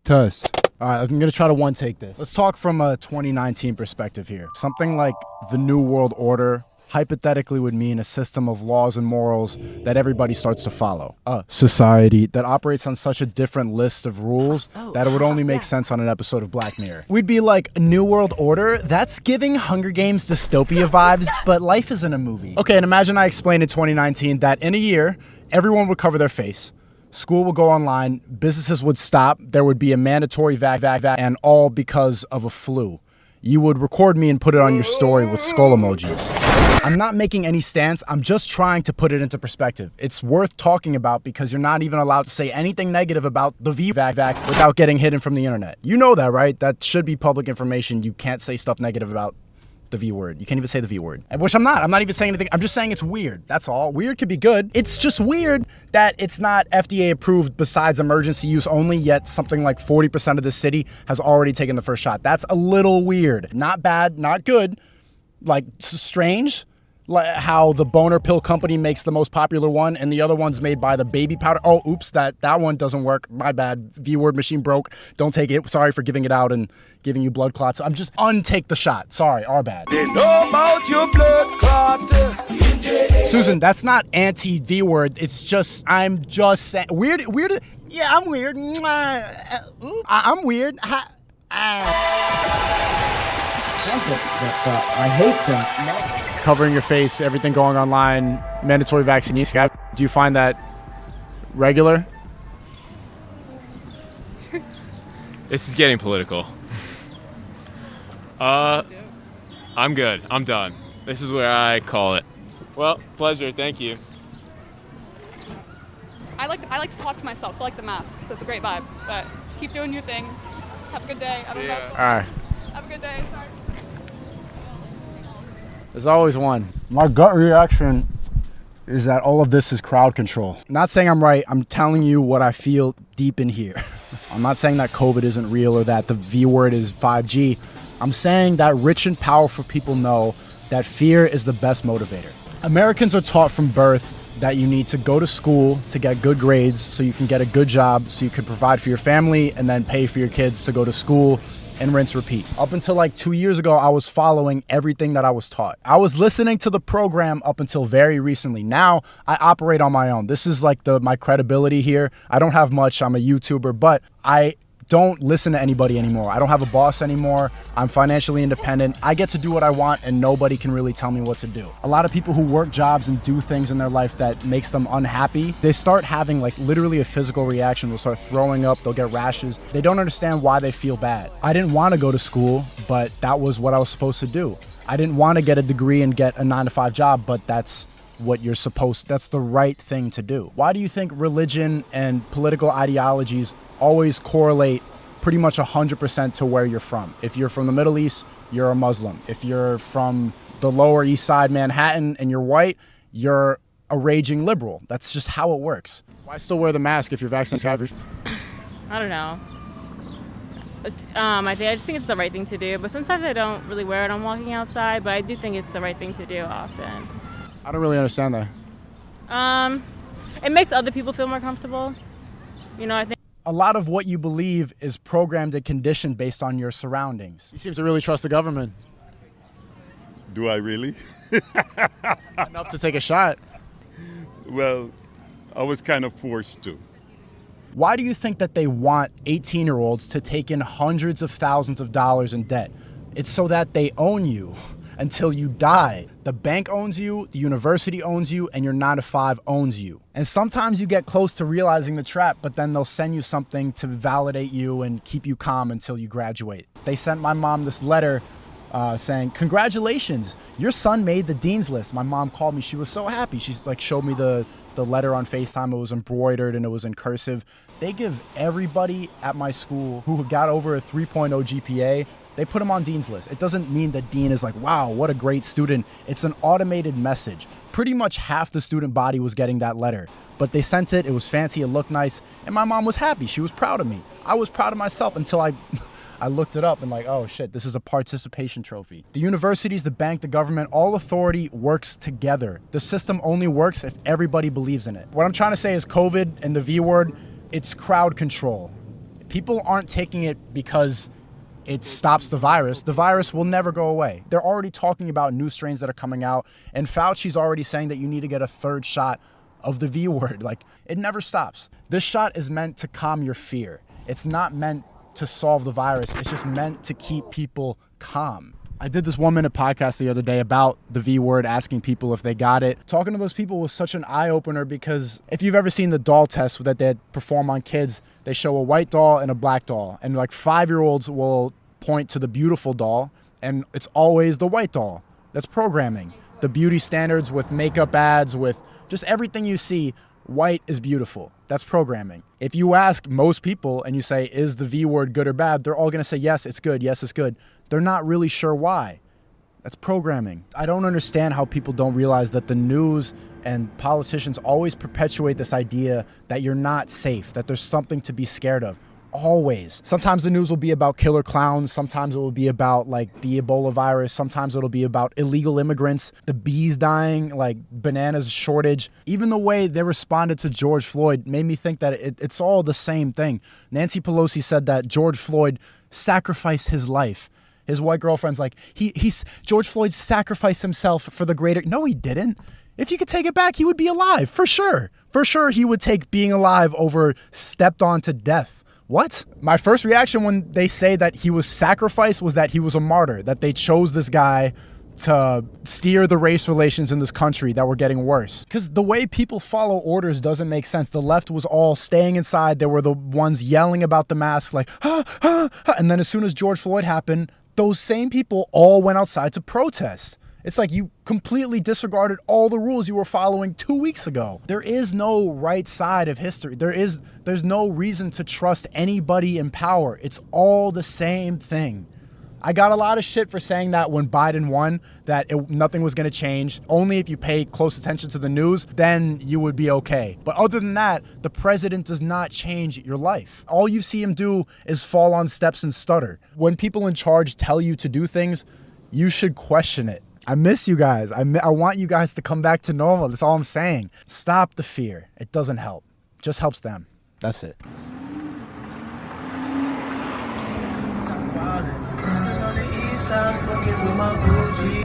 Test. All right, I'm going to try to one-take this. Let's talk from a 2019 perspective here. Something like the New World Order hypothetically would mean a system of laws and morals that everybody starts to follow. A society that operates on such a different list of rules that it would only make sense on an episode of Black Mirror. We'd be like, a New World Order? That's giving Hunger Games dystopia vibes, but life isn't a movie. Okay, and imagine I explained in 2019 that in a year, everyone would cover their face. School would go online, businesses would stop, there would be a mandatory vac, and all because of a flu. You would record me and put it on your story with skull emojis. I'm not making any stance, I'm just trying to put it into perspective. It's worth talking about because you're not even allowed to say anything negative about the VVAC without getting hidden from the internet. You know that, right? That should be public information. You can't say stuff negative about the V word. You can't even say the V word. Which I'm not. I'm not even saying anything. I'm just saying it's weird. That's all. Weird could be good. It's just weird that it's not FDA approved besides emergency use only, yet something like 40% of the city has already taken the first shot. That's a little weird. Not bad, not good. Like, strange. Like how the boner pill company makes the most popular one and the other one's made by the baby powder. Oh, oops, that one doesn't work. My bad. V-word machine broke. Don't take it. Sorry for giving it out and giving you blood clots. I'm just untake the shot. Sorry, our bad. They know about your blood clot. Susan, that's not anti-V-word. It's just, I'm just saying. Weird. Yeah, I'm weird. I'm weird. I hate that. Covering your face, everything going online, mandatory vaccination. Do you find that regular? This is getting political. I'm good. I'm done. This is where I call it. Well, pleasure. Thank you. I like to talk to myself, so I like the masks. So it's a great vibe. But keep doing your thing. Have a good day. I don't know what's going on. All right. Have a good day. Sorry. There's always one. My gut reaction is that all of this is crowd control. I'm not saying I'm right. I'm telling you what I feel deep in here. I'm not saying that COVID isn't real or that the V word is 5G. I'm saying that rich and powerful people know that fear is the best motivator. Americans are taught from birth that you need to go to school to get good grades so you can get a good job so you can provide for your family and then pay for your kids to go to school and rinse repeat. Up until like 2 years ago, I was following everything that I was taught. I was listening to the program up until very recently. Now I operate on my own. This is like my credibility here. I don't have much. I'm a YouTuber, but I don't listen to anybody anymore. I don't have a boss anymore. I'm financially independent. I get to do what I want and nobody can really tell me what to do. A lot of people who work jobs and do things in their life that makes them unhappy, they start having like literally a physical reaction. They'll start throwing up, they'll get rashes. They don't understand why they feel bad. I didn't want to go to school, but that was what I was supposed to do. I didn't want to get a degree and get a 9-to-5 job, but that's what you're that's the right thing to do. Why do you think religion and political ideologies always correlate pretty much 100% to where you're from? If you're from the Middle East, you're a Muslim. If you're from the Lower East Side Manhattan and you're white, you're a raging liberal. That's just how it works. Why still wear the mask if you're vaccinated? I don't know. I just think it's the right thing to do, but sometimes I don't really wear it on walking outside, but I do think it's the right thing to do often. I don't really understand that. It makes other people feel more comfortable. You know, I think a lot of what you believe is programmed and conditioned based on your surroundings. You seem to really trust the government. Do I really? Enough to take a shot. Well, I was kind of forced to. Why do you think that they want 18-year-olds to take in hundreds of thousands of dollars in debt? It's so that they own you until you die. The bank owns you, the university owns you, and your 9-to-5 owns you. And sometimes you get close to realizing the trap, but then they'll send you something to validate you and keep you calm until you graduate. They sent my mom this letter saying, "Congratulations, your son made the dean's list." My mom called me. She was so happy. She's like showed me the letter on FaceTime. It was embroidered and it was in cursive. They give everybody at my school who got over a 3.0 GPA, they put them on dean's list. It doesn't mean the dean is like, wow, what a great student. It's an automated message. Pretty much half the student body was getting that letter, but they sent it. It was fancy. It looked nice. And my mom was happy. She was proud of me. I was proud of myself until I looked it up and like, oh shit, this is a participation trophy. The universities, the bank, the government, all authority works together. The system only works if everybody believes in it. What I'm trying to say is COVID and the V word, it's crowd control. People aren't taking it because it stops the virus. The virus will never go away. They're already talking about new strains that are coming out, and Fauci's already saying that you need to get a third shot of the V word. Like, it never stops. This shot is meant to calm your fear. It's not meant to solve the virus. It's just meant to keep people calm. I did this 1-minute podcast the other day about the V word, asking people if they got it. Talking to those people was such an eye-opener, because if you've ever seen the doll test that they perform on kids, they show a white doll and a black doll. And like 5-year-olds will point to the beautiful doll, and it's always the white doll. That's programming. The beauty standards with makeup ads, with just everything you see, white is beautiful. That's programming. If you ask most people and you say, is the V word good or bad? They're all going to say, yes, it's good. Yes, it's good. They're not really sure why. That's programming. I don't understand how people don't realize that the news and politicians always perpetuate this idea that you're not safe, that there's something to be scared of. Always. Sometimes the news will be about killer clowns. Sometimes it will be about like the Ebola virus. Sometimes it'll be about illegal immigrants, the bees dying, like bananas shortage. Even the way they responded to George Floyd made me think that it's all the same thing. Nancy Pelosi said that George Floyd sacrificed his life. His white girlfriend's like, George Floyd sacrificed himself for the greater. No, he didn't. If you could take it back, he would be alive, for sure. For sure, he would take being alive over stepped on to death. What? My first reaction when they say that he was sacrificed was that he was a martyr, that they chose this guy to steer the race relations in this country that were getting worse. Because the way people follow orders doesn't make sense. The left was all staying inside. They were the ones yelling about the mask, like, and then as soon as George Floyd happened, those same people all went outside to protest. It's like you completely disregarded all the rules you were following 2 weeks ago. There is no right side of history. There's no reason to trust anybody in power. It's all the same thing. I got a lot of shit for saying that when Biden won, that nothing was going to change. Only if you pay close attention to the news, then you would be okay. But other than that, the president does not change your life. All you see him do is fall on steps and stutter. When people in charge tell you to do things, you should question it. I miss you guys. I want you guys to come back to normal. That's all I'm saying. Stop the fear. It doesn't help. It just helps them. That's it. Still on the east side, smoking with my Gucci.